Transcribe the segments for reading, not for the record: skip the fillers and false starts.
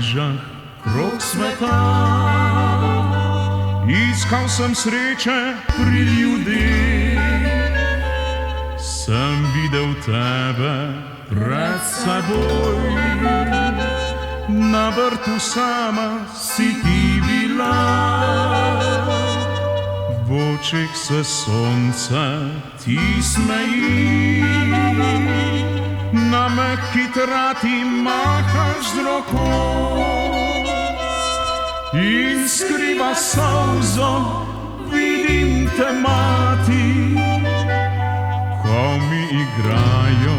križah krog sveta. Iskal sem sreče pri ljudeh, sem videl tebe pred seboj. Na vrtu sama si ti bila, v očeh se sonce ti smeji. Na mehki trati mahaš z roko in skriva solzo, vidim te mati. Ko mi igrajo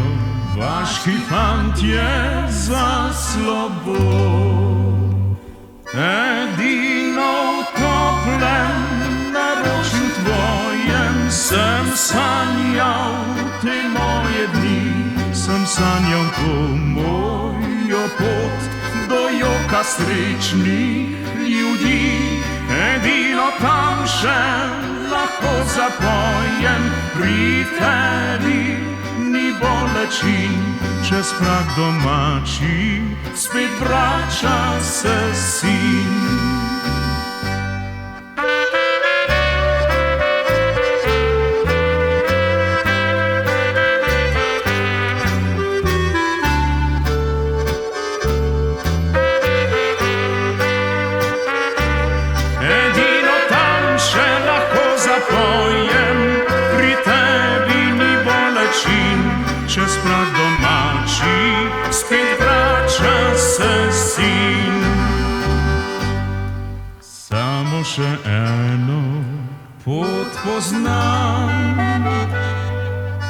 vaški fantje za slobo, edino v toplem naročju tvojem sem sanjal te moje dni. Sem sanjal to mojo pot do joka srečnih ljudi. Edino tam še lahko zapojem, pri tebi ni bolečin. Čez prag domači spet vrača se sin. Čez prag domači spet vrača se sin. Samo še eno pot poznam,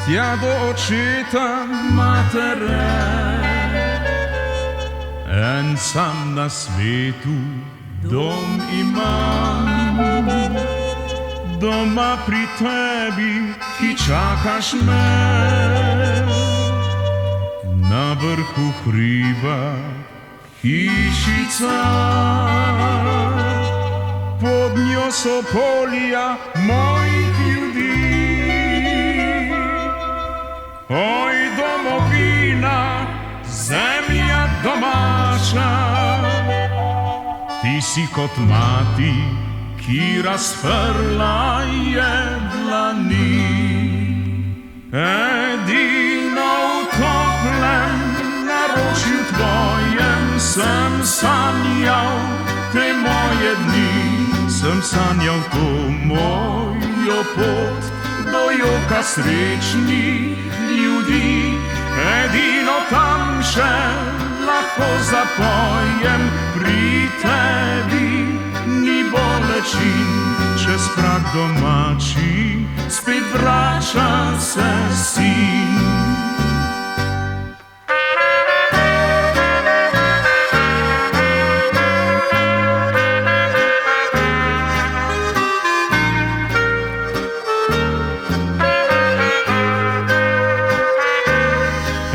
tja do očeta matere. En sam na svetu dom imam, doma pri tebi, ki čakaš me. Na vrhu hriba hišica, pod njo so polja mojih ljudi. Oj, domovina, zemlja domača, ti si kot mati, ki razprla je dlani. Edino v toplem naročju tvojem sem sanjal te moje dni. Sem sanjal to mojo pot do joka srečnih ljudi. Edino tam še lahko zapojem, pri tebi ni bolečin. Čez prag domači spet vrača se sin.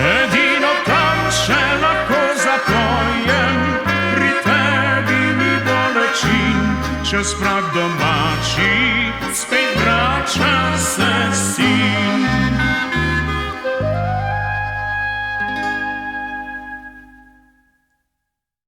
Edino tam še lahko zapojem, pri tebi ni bolečin. Čez prag domači spet vrača se sin.